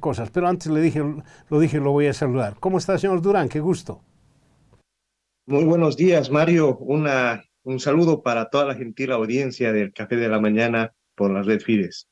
cosas, pero antes lo voy a saludar. ¿Cómo está, señor Durán? Qué gusto. Muy buenos días, Mario. Un saludo para toda la gentil audiencia del Café de la Mañana por la red Fides.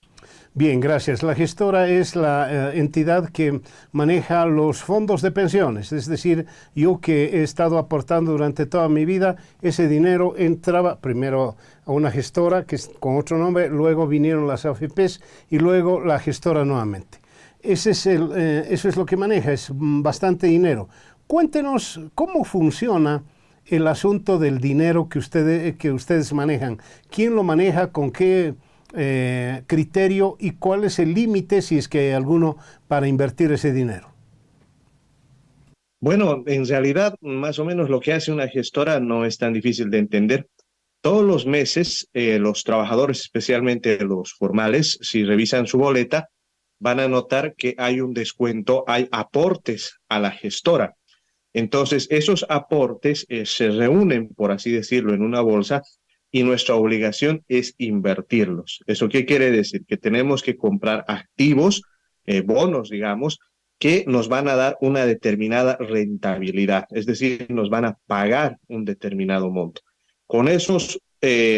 Bien, gracias. La gestora es la entidad que maneja los fondos de pensiones, es decir, yo que he estado aportando durante toda mi vida, ese dinero entraba primero a una gestora que es con otro nombre, luego vinieron las AFPs y luego la gestora nuevamente. Eso es lo que maneja, es bastante dinero. Cuéntenos cómo funciona el asunto del dinero que ustedes manejan. ¿Quién lo maneja? ¿Con qué criterio? ¿Y cuál es el límite, si es que hay alguno, para invertir ese dinero? Bueno, en realidad, más o menos lo que hace una gestora no es tan difícil de entender. Todos los meses, los trabajadores, especialmente los formales, si revisan su boleta, van a notar que hay un descuento, hay aportes a la gestora. Entonces, esos aportes se reúnen, por así decirlo, en una bolsa y nuestra obligación es invertirlos. ¿Eso qué quiere decir? Que tenemos que comprar activos, bonos, digamos, que nos van a dar una determinada rentabilidad, es decir, nos van a pagar un determinado monto. Con esos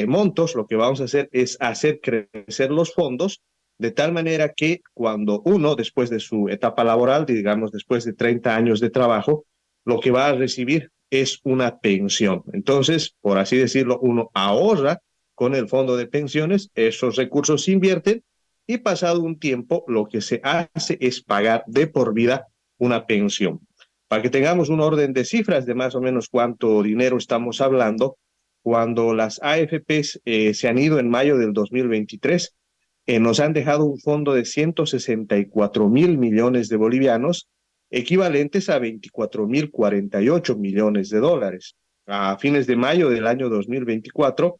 montos, lo que vamos a hacer es hacer crecer los fondos de tal manera que cuando uno, después de su etapa laboral, digamos, después de 30 años de trabajo, lo que va a recibir es una pensión. Entonces, por así decirlo, uno ahorra con el fondo de pensiones, esos recursos se invierten y pasado un tiempo lo que se hace es pagar de por vida una pensión. Para que tengamos un orden de cifras de más o menos cuánto dinero estamos hablando, cuando las AFPs se han ido en mayo del 2023, nos han dejado un fondo de 164 mil millones de bolivianos, equivalentes a 24.048 millones de dólares. A fines de mayo del año 2024,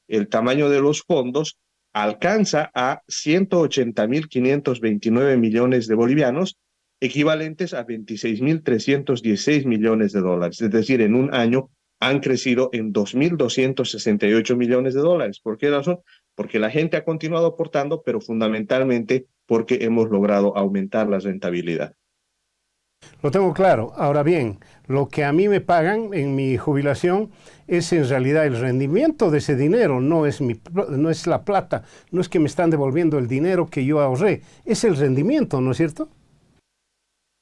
el tamaño de los fondos alcanza a 180.529 millones de bolivianos, equivalentes a 26.316 millones de dólares. Es decir, en un año han crecido en 2.268 millones de dólares. ¿Por qué razón? Porque la gente ha continuado aportando, pero fundamentalmente porque hemos logrado aumentar la rentabilidad. Lo tengo claro. Ahora bien, lo que a mí me pagan en mi jubilación es en realidad el rendimiento de ese dinero, no es la plata, no es que me están devolviendo el dinero que yo ahorré, es el rendimiento, ¿no es cierto?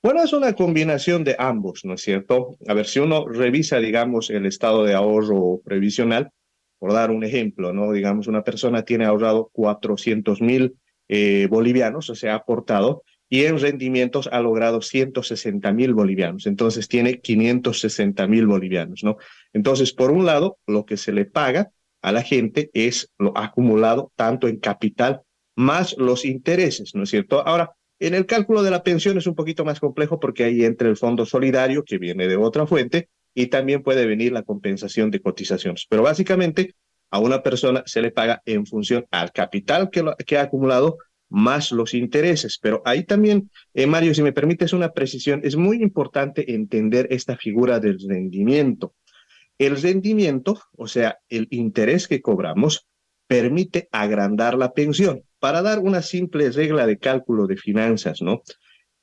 Bueno, es una combinación de ambos, ¿no es cierto? A ver, si uno revisa, digamos, el estado de ahorro previsional, por dar un ejemplo, ¿no? Digamos, una persona tiene ahorrado 400.000 bolivianos, o sea, ha aportado, y en rendimientos ha logrado 160.000 bolivianos. Entonces tiene 560.000 bolivianos, ¿no? Entonces, por un lado, lo que se le paga a la gente es lo acumulado tanto en capital más los intereses, ¿no es cierto? Ahora, en el cálculo de la pensión es un poquito más complejo porque ahí entra el fondo solidario que viene de otra fuente y también puede venir la compensación de cotizaciones. Pero básicamente a una persona se le paga en función al capital que ha acumulado más los intereses. Pero ahí también, Mario, si me permites una precisión, es muy importante entender esta figura del rendimiento. El rendimiento, o sea, el interés que cobramos, permite agrandar la pensión. Para dar una simple regla de cálculo de finanzas, ¿no?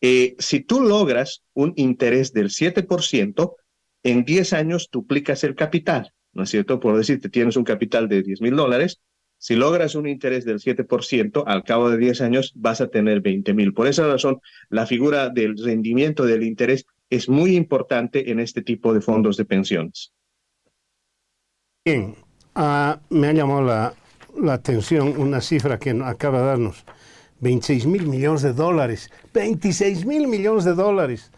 Si tú logras un interés del 7%, en 10 años duplicas el capital, ¿no es cierto? Por decirte, tienes un capital de 10.000 dólares, si logras un interés del 7%, al cabo de 10 años vas a tener 20.000. Por esa razón, la figura del rendimiento del interés es muy importante en este tipo de fondos de pensiones. Bien, me ha llamado la atención una cifra que acaba de darnos. 26 mil millones de dólares. 26 mil millones de dólares.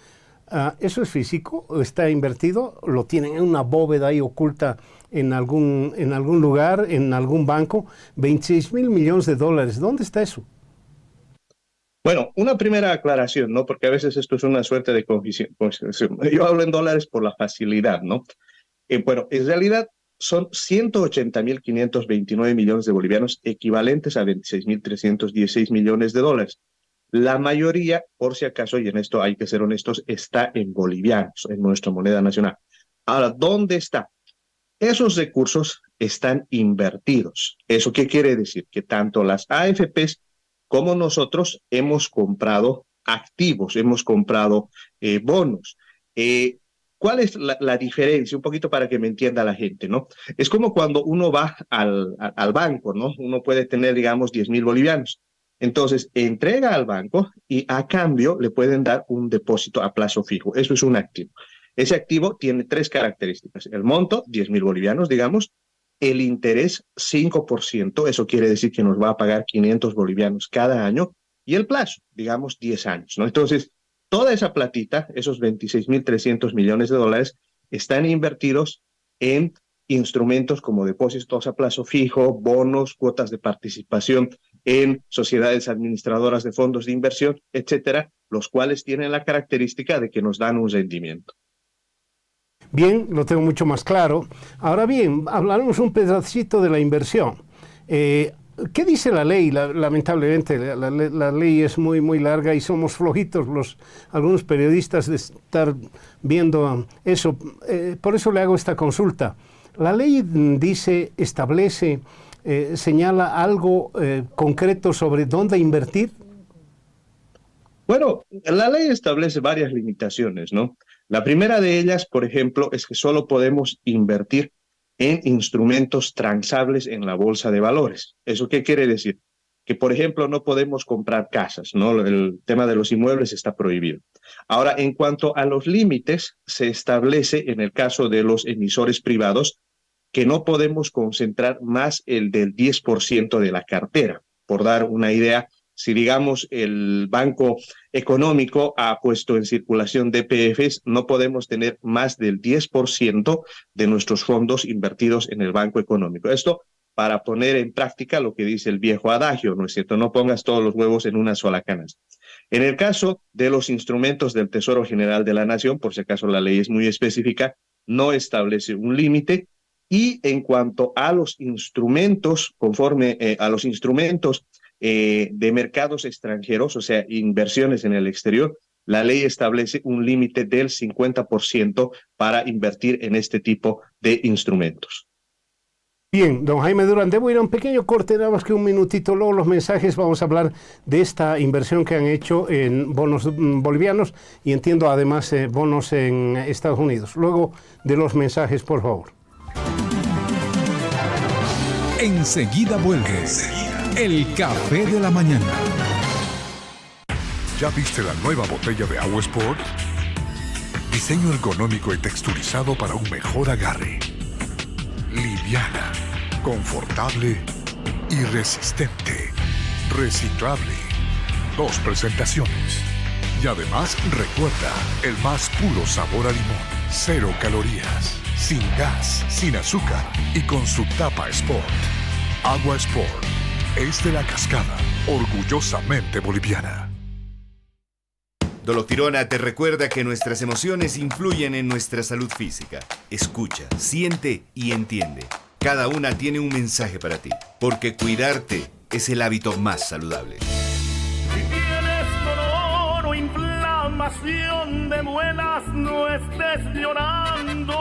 ¿Eso es físico? ¿Está invertido? ¿Lo tienen en una bóveda ahí oculta en algún lugar, en algún banco? 26 mil millones de dólares. ¿Dónde está eso? Bueno, una primera aclaración, ¿no? Porque a veces esto es una suerte de confusión. Yo hablo en dólares por la facilidad, ¿no? Bueno, en realidad son 180.529 millones de bolivianos, equivalentes a 26.316 millones de dólares. La mayoría, por si acaso, y en esto hay que ser honestos, está en bolivianos, en nuestra moneda nacional. Ahora, ¿dónde está? Esos recursos están invertidos. ¿Eso qué quiere decir? Que tanto las AFPs como nosotros hemos comprado activos, hemos comprado bonos. ¿Cuál es la diferencia? Un poquito para que me entienda la gente, ¿no? Es como cuando uno va al banco, ¿no? Uno puede tener, digamos, 10,000 bolivianos. Entonces, entrega al banco y a cambio le pueden dar un depósito a plazo fijo. Eso es un activo. Ese activo tiene tres características. El monto, 10,000 bolivianos, digamos. El interés, 5%. Eso quiere decir que nos va a pagar 500 bolivianos cada año. Y el plazo, digamos, 10 años, ¿no? Entonces, toda esa platita, esos 26.300 millones de dólares, están invertidos en instrumentos como depósitos a plazo fijo, bonos, cuotas de participación en sociedades administradoras de fondos de inversión, etcétera, los cuales tienen la característica de que nos dan un rendimiento. Bien, lo tengo mucho más claro. Ahora bien, hablaremos un pedacito de la inversión. ¿Qué dice la ley? Lamentablemente, la ley es muy, muy larga y somos flojitos algunos periodistas de estar viendo eso. Por eso le hago esta consulta. La ley dice, establece, señala algo concreto sobre dónde invertir. Bueno, la ley establece varias limitaciones, ¿no? La primera de ellas, por ejemplo, es que solo podemos invertir en instrumentos transables en la bolsa de valores. ¿Eso qué quiere decir? Que, por ejemplo, no podemos comprar casas, ¿no? El tema de los inmuebles está prohibido. Ahora, en cuanto a los límites, se establece en el caso de los emisores privados que no podemos concentrar más el del 10% de la cartera. Por dar una idea, si digamos el Banco Económico ha puesto en circulación DPFs, no podemos tener más del 10% de nuestros fondos invertidos en el Banco Económico. Esto para poner en práctica lo que dice el viejo adagio, ¿no es cierto? No pongas todos los huevos en una sola canasta. En el caso de los instrumentos del Tesoro General de la Nación, por si acaso la ley es muy específica, no establece un límite. Y en cuanto a los instrumentos, conforme a los instrumentos de mercados extranjeros, o sea, inversiones en el exterior, la ley establece un límite del 50% para invertir en este tipo de instrumentos. Bien, don Jaime Durán, debo ir a un pequeño corte, nada más que un minutito, luego los mensajes, vamos a hablar de esta inversión que han hecho en bonos bolivianos y entiendo además bonos en Estados Unidos. Luego de los mensajes, por favor. Enseguida vuelve el Café de la Mañana. ¿Ya viste la nueva botella de Agua Sport? Diseño ergonómico y texturizado para un mejor agarre. Liviana, confortable y resistente. Reciclable. 2 presentaciones. Y además, recuerda, el más puro sabor a limón. 0 calorías. Sin gas, sin azúcar y con su tapa Sport. Agua Sport es de La Cascada, orgullosamente boliviana. Dolotirona te recuerda que nuestras emociones influyen en nuestra salud física. Escucha, siente y entiende. Cada una tiene un mensaje para ti, porque cuidarte es el hábito más saludable. Si tienes dolor o inflamación de muelas, no estés llorando.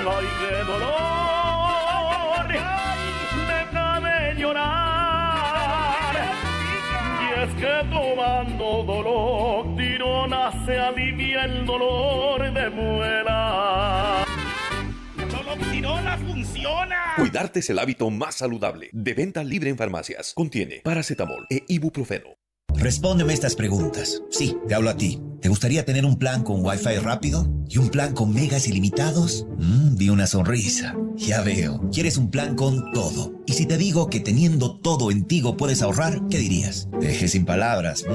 Ay, qué dolor, deja de llorar. Y es que tomando Dolotirona se alivia el dolor de muelas. Dolotirona funciona. Cuidarte es el hábito más saludable. De venta libre en farmacias. Contiene paracetamol e ibuprofeno. Respóndeme estas preguntas. Sí, te hablo a ti. ¿Te gustaría tener un plan con Wi-Fi rápido? ¿Y un plan con megas ilimitados? Vi una sonrisa. Ya veo. ¿Quieres un plan con todo? Y si te digo que teniendo todo en Tigo puedes ahorrar, ¿qué dirías? Te dejé sin palabras.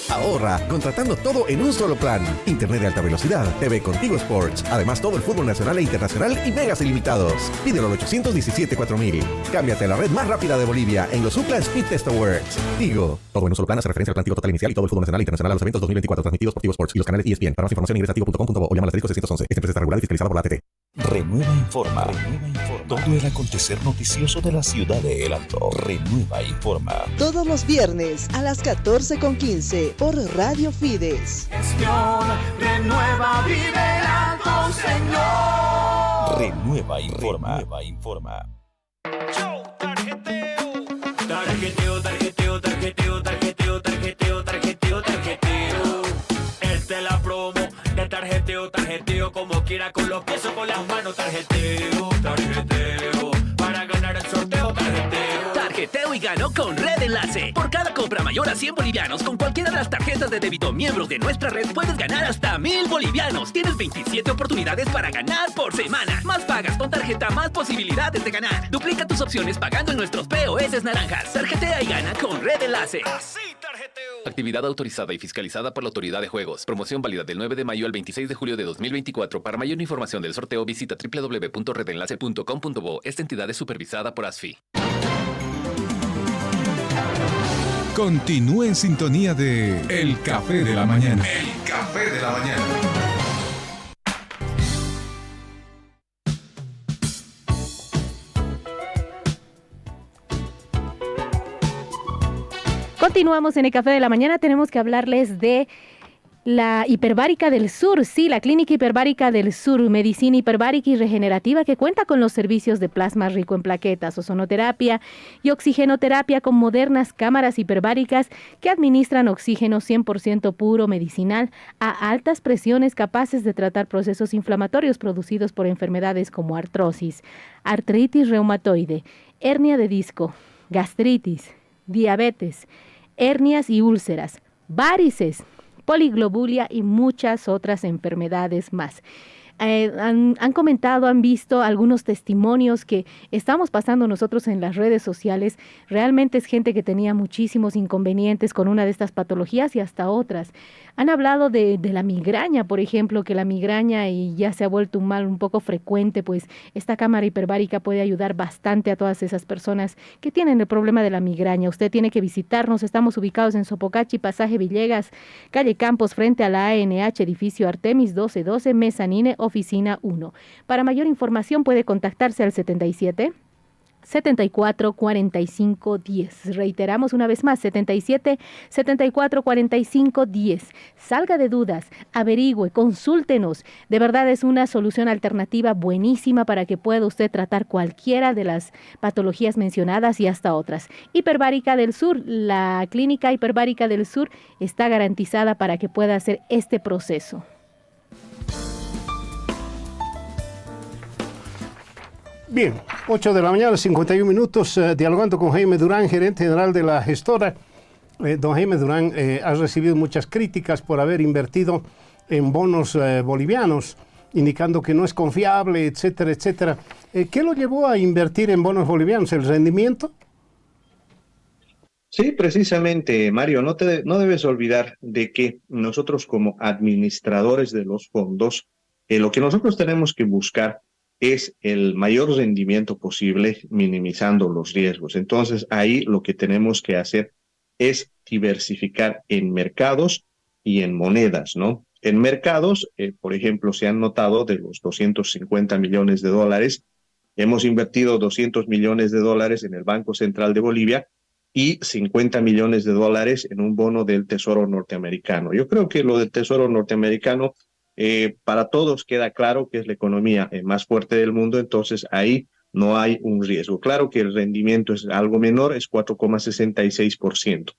Ahorra contratando todo en un solo plan. Internet de alta velocidad, TV con Tigo Sports. Además, todo el fútbol nacional e internacional y megas ilimitados. Pídelo al 817-4000. Cámbiate a la red más rápida de Bolivia en los UCLA Speed Test Awards. Tigo. Todo en un solo plan hace referencia al plan Tigo Total Inicial y todo el fútbol nacional e internacional a los eventos 2024 transmitidos por Tigo Sports y los canales ESPN. Para más información ingresa a tigo.com.bo o llama al asterisco 611. Esta empresa está regulada y fiscalizada por la ATT. Renueva Informa. Todo el acontecer noticioso de la ciudad de El Alto. Renueva Informa. Todos los viernes a las 14:15 por Radio Fides. Renueva, vive El Alto, Señor. Renueva Informa. Renueva Informa. Tarjeteo, tarjeteo, tarjeteo, tarjeteo, tarjeteo, tarjeteo. tarjeteo, tarjeteo. Esta es la promo de tarjeteo, tarjeteo. Como quiera con los pies o con las manos. Tarjeteo, tarjeteo. Para ganar el sorteo, tarjeteo. Tarjeteo y gano con Red Enlace. Por cada compra mayor a 100 bolivianos con cualquiera de las tarjetas de débito miembros de nuestra red puedes ganar hasta 1000 bolivianos. Tienes 27 oportunidades para ganar por semana. Más pagas con tarjeta, más posibilidades de ganar. Duplica tus opciones pagando en nuestros POS naranjas. Tarjetea y gana con Red Enlace. Así tarjeteo. Actividad autorizada y fiscalizada por la Autoridad de Juegos. Promoción válida del 9 de mayo al 26 de julio de 2024. Para mayor información del sorteo visita www.redenlace.com.bo. Esta entidad es supervisada por ASFI. Continúe en sintonía de El Café de la Mañana. El Café de la Mañana. Continuamos en el Café de la Mañana. Tenemos que hablarles de la Hiperbárica del Sur. Sí, la Clínica Hiperbárica del Sur, medicina hiperbárica y regenerativa que cuenta con los servicios de plasma rico en plaquetas, ozonoterapia y oxigenoterapia con modernas cámaras hiperbáricas que administran oxígeno 100% puro medicinal a altas presiones capaces de tratar procesos inflamatorios producidos por enfermedades como artrosis, artritis reumatoide, hernia de disco, gastritis, diabetes, hernias y úlceras, varices, poliglobulia y muchas otras enfermedades más. Han comentado, han visto algunos testimonios que estamos pasando nosotros en las redes sociales. Realmente es gente que tenía muchísimos inconvenientes con una de estas patologías y hasta otras. Han hablado de la migraña, por ejemplo, que la migraña y ya se ha vuelto un mal un poco frecuente, pues esta cámara hiperbárica puede ayudar bastante a todas esas personas que tienen el problema de la migraña. Usted tiene que visitarnos, estamos ubicados en Sopocachi, Pasaje Villegas, calle Campos, frente a la ANH, edificio Artemis 1212, Mezanine, oficina 1. Para mayor información puede contactarse al 77 74 45 10. Reiteramos una vez más, 77 74 45 10. Salga de dudas, averigüe, consúltenos. De verdad es una solución alternativa buenísima para que pueda usted tratar cualquiera de las patologías mencionadas y hasta otras. Hiperbárica del Sur, la Clínica Hiperbárica del Sur está garantizada para que pueda hacer este proceso. Bien, 8 de la mañana, 51 minutos, dialogando con Jaime Durán, gerente general de la gestora. Don Jaime Durán ha recibido muchas críticas por haber invertido en bonos bolivianos, indicando que no es confiable, etcétera, etcétera. ¿Qué lo llevó a invertir en bonos bolivianos? ¿El rendimiento? Sí, precisamente, Mario, no debes olvidar de que nosotros como administradores de los fondos, lo que nosotros tenemos que buscar es el mayor rendimiento posible, minimizando los riesgos. Entonces, ahí lo que tenemos que hacer es diversificar en mercados y en monedas, ¿no? En mercados, por ejemplo, se han notado de los 250 millones de dólares, hemos invertido 200 millones de dólares en el Banco Central de Bolivia y 50 millones de dólares en un bono del Tesoro norteamericano. Yo creo que lo del Tesoro norteamericano para todos queda claro que es la economía más fuerte del mundo, entonces ahí no hay un riesgo. Claro que el rendimiento es algo menor, es 4,66%.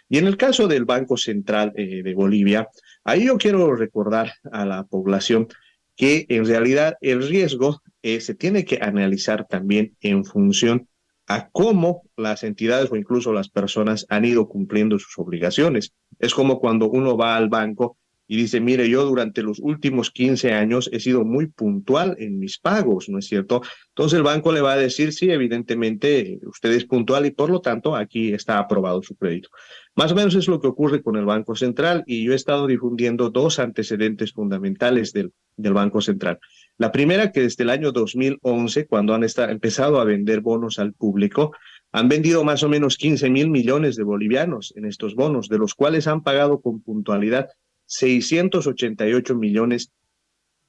Y en el caso del Banco Central de Bolivia, ahí yo quiero recordar a la población que en realidad el riesgo se tiene que analizar también en función a cómo las entidades o incluso las personas han ido cumpliendo sus obligaciones. Es como cuando uno va al banco y dice, mire, yo durante los últimos 15 años he sido muy puntual en mis pagos, ¿no es cierto? Entonces el banco le va a decir, sí, evidentemente usted es puntual y por lo tanto aquí está aprobado su crédito. Más o menos es lo que ocurre con el Banco Central y yo he estado difundiendo dos antecedentes fundamentales del Banco Central. La primera, que desde el año 2011, cuando han empezado a vender bonos al público, han vendido más o menos 15.000 millones de bolivianos en estos bonos, de los cuales han pagado con puntualidad 688 millones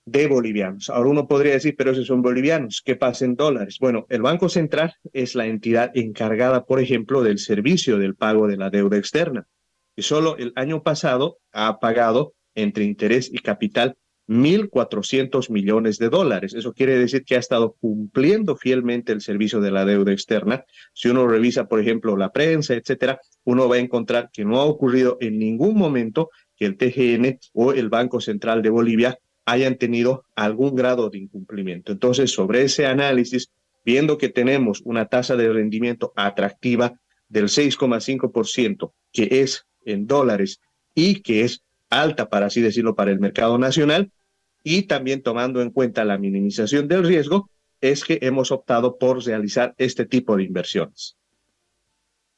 de bolivianos. Ahora uno podría decir, pero esos son bolivianos, ¿qué pasa en dólares? Bueno, el Banco Central es la entidad encargada, por ejemplo, del servicio del pago de la deuda externa. Y solo el año pasado ha pagado entre interés y capital 1.400 millones de dólares. Eso quiere decir que ha estado cumpliendo fielmente el servicio de la deuda externa. Si uno revisa, por ejemplo, la prensa, etcétera, uno va a encontrar que no ha ocurrido en ningún momento que el TGN o el Banco Central de Bolivia hayan tenido algún grado de incumplimiento. Entonces, sobre ese análisis, viendo que tenemos una tasa de rendimiento atractiva del 6,5%, que es en dólares y que es alta, para así decirlo, para el mercado nacional, y también tomando en cuenta la minimización del riesgo, es que hemos optado por realizar este tipo de inversiones.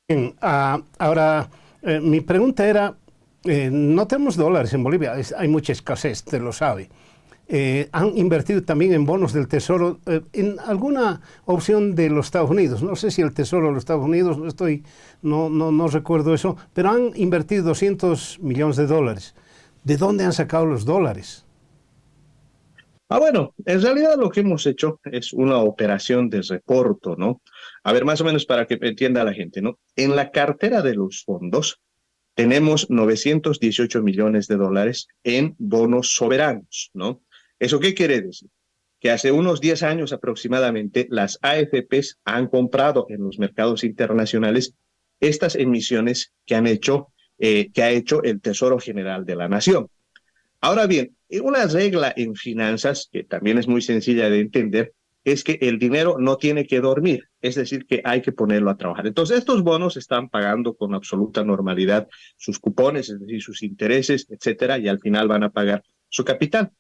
Bien, ahora, mi pregunta era, no tenemos dólares en Bolivia, hay mucha escasez, usted lo sabe. Han invertido también en bonos del Tesoro, en alguna opción de los Estados Unidos. No sé si el Tesoro de los Estados Unidos, no recuerdo eso, pero han invertido 200 millones de dólares. ¿De dónde han sacado los dólares? Bueno, en realidad lo que hemos hecho es una operación de reporto, ¿no? A ver, más o menos para que entienda la gente, ¿no? En la cartera de los fondos tenemos 918 millones de dólares en bonos soberanos, ¿no? ¿Eso qué quiere decir? Que hace unos 10 años aproximadamente las AFPs han comprado en los mercados internacionales estas emisiones que ha hecho el Tesoro General de la Nación. Ahora bien, una regla en finanzas, que también es muy sencilla de entender, es que el dinero no tiene que dormir, es decir, que hay que ponerlo a trabajar. Entonces, estos bonos están pagando con absoluta normalidad sus cupones, es decir, sus intereses, etcétera, y al final van a pagar su capital.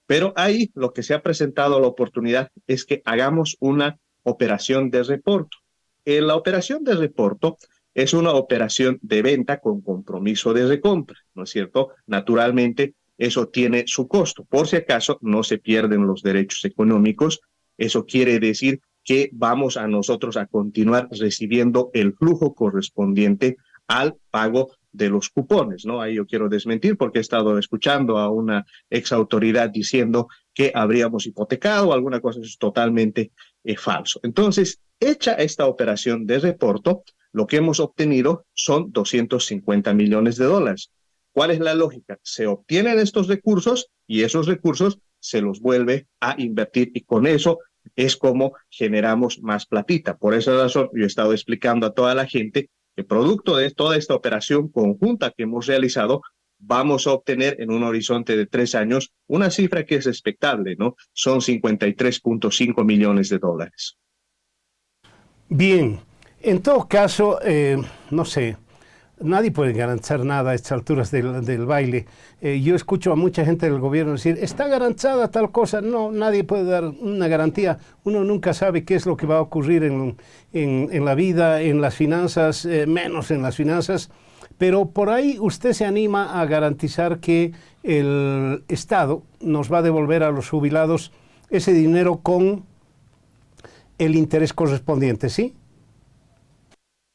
Pero ahí lo que se ha presentado la oportunidad es que hagamos una operación de reporto. La operación de reporto es una operación de venta con compromiso de recompra, ¿no es cierto? Naturalmente, eso tiene su costo. Por si acaso, no se pierden los derechos económicos. Eso quiere decir que vamos a nosotros a continuar recibiendo el flujo correspondiente al pago de los cupones, ¿no? Ahí yo quiero desmentir porque he estado escuchando a una exautoridad diciendo que habríamos hipotecado o alguna cosa. Eso es totalmente falso. Entonces, hecha esta operación de reporto, lo que hemos obtenido son 250 millones de dólares. ¿Cuál es la lógica? Se obtienen estos recursos y esos recursos se los vuelve a invertir y con eso es como generamos más platita. Por esa razón yo he estado explicando a toda la gente que producto de toda esta operación conjunta que hemos realizado, vamos a obtener en un horizonte de 3 años una cifra que es respetable, ¿no? Son 53.5 millones de dólares. Bien, en todo caso, no sé, nadie puede garantizar nada a estas alturas del baile. Yo escucho a mucha gente del gobierno decir, está garantizada tal cosa. No, nadie puede dar una garantía. Uno nunca sabe qué es lo que va a ocurrir en la vida, en las finanzas, menos en las finanzas. Pero por ahí usted se anima a garantizar que el Estado nos va a devolver a los jubilados ese dinero con el interés correspondiente, ¿sí?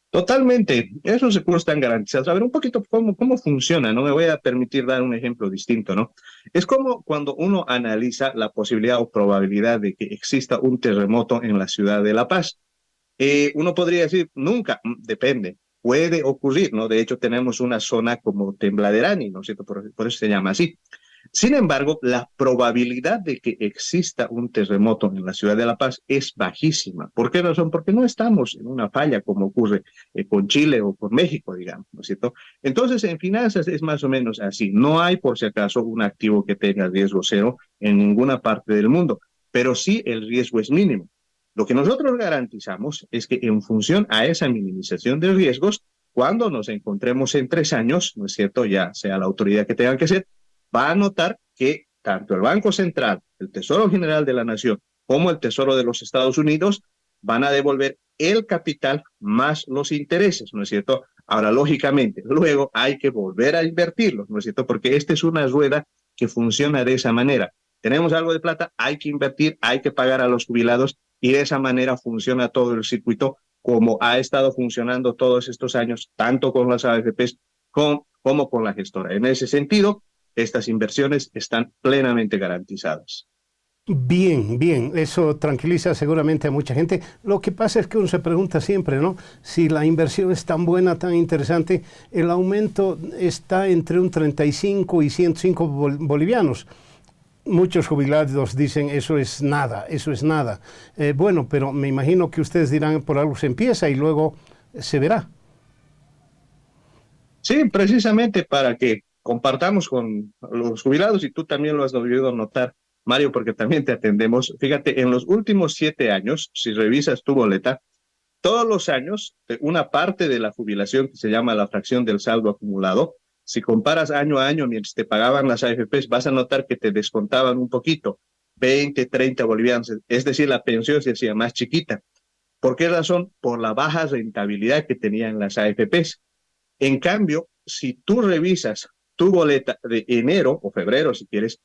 Totalmente, esos recursos están garantizados. A ver, un poquito cómo funciona, ¿no? Me voy a permitir dar un ejemplo distinto, ¿no? Es como cuando uno analiza la posibilidad o probabilidad de que exista un terremoto en la ciudad de La Paz. Uno podría decir, nunca, depende, puede ocurrir, ¿no? De hecho, tenemos una zona como Tembladerani, ¿no es cierto? Por eso se llama así. Sin embargo, la probabilidad de que exista un terremoto en la ciudad de La Paz es bajísima. ¿Por qué razón? Porque no estamos en una falla como ocurre con Chile o con México, digamos, ¿no es cierto? Entonces, en finanzas es más o menos así. No hay, por si acaso, un activo que tenga riesgo cero en ninguna parte del mundo, pero sí el riesgo es mínimo. Lo que nosotros garantizamos es que en función a esa minimización de riesgos, cuando nos encontremos en 3 años, ¿no es cierto? Ya sea la autoridad que tenga que ser, va a notar que tanto el Banco Central, el Tesoro General de la Nación, como el Tesoro de los Estados Unidos van a devolver el capital más los intereses, ¿no es cierto? Ahora, lógicamente, luego hay que volver a invertirlos, ¿no es cierto? Porque esta es una rueda que funciona de esa manera. Tenemos algo de plata, hay que invertir, hay que pagar a los jubilados y de esa manera funciona todo el circuito como ha estado funcionando todos estos años, tanto con las AFPs como con la gestora. En ese sentido, estas inversiones están plenamente garantizadas. Bien, bien, eso tranquiliza seguramente a mucha gente. Lo que pasa es que uno se pregunta siempre, ¿no? Si la inversión es tan buena, tan interesante, el aumento está entre un 35 y 105 bolivianos. muchos jubilados dicen eso es nada, eso es nada. Bueno, pero me imagino que ustedes dirán por algo se empieza y luego se verá. Sí, precisamente para que compartamos con los jubilados, y tú también lo has debido notar, Mario, porque también te atendemos. Fíjate, en los últimos 7 años, si revisas tu boleta, todos los años, una parte de la jubilación que se llama la fracción del saldo acumulado, si comparas año a año mientras te pagaban las AFPs, vas a notar que te descontaban un poquito, 20, 30 bolivianos, es decir, la pensión se hacía más chiquita. ¿Por qué razón? Por la baja rentabilidad que tenían las AFPs. En cambio, si tú revisas tu boleta de enero o febrero, si quieres,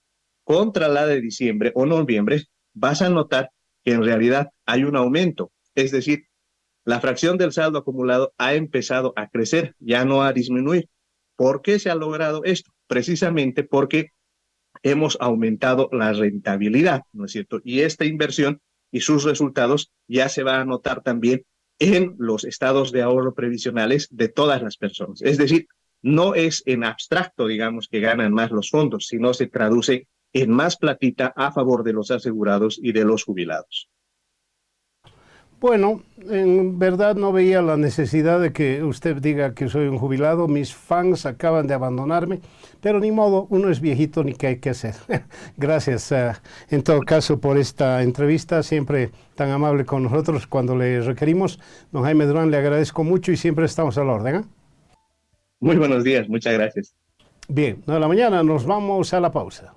contra la de diciembre o noviembre, vas a notar que en realidad hay un aumento. Es decir, la fracción del saldo acumulado ha empezado a crecer, ya no a disminuir. ¿Por qué se ha logrado esto? Precisamente porque hemos aumentado la rentabilidad, ¿no es cierto? Y esta inversión y sus resultados ya se va a notar también en los estados de ahorro previsionales de todas las personas. Es decir, no es en abstracto, digamos, que ganan más los fondos, sino se traduce en más platita a favor de los asegurados y de los jubilados. Bueno, en verdad no veía la necesidad de que usted diga que soy un jubilado. Mis fans acaban de abandonarme, pero ni modo, uno es viejito ni qué hay que hacer. Gracias, en todo caso, por esta entrevista, siempre tan amable con nosotros cuando le requerimos. Don Jaime Durán, le agradezco mucho y siempre estamos al orden. Muy buenos días, muchas gracias. Bien, 9 de la mañana, nos vamos a la pausa.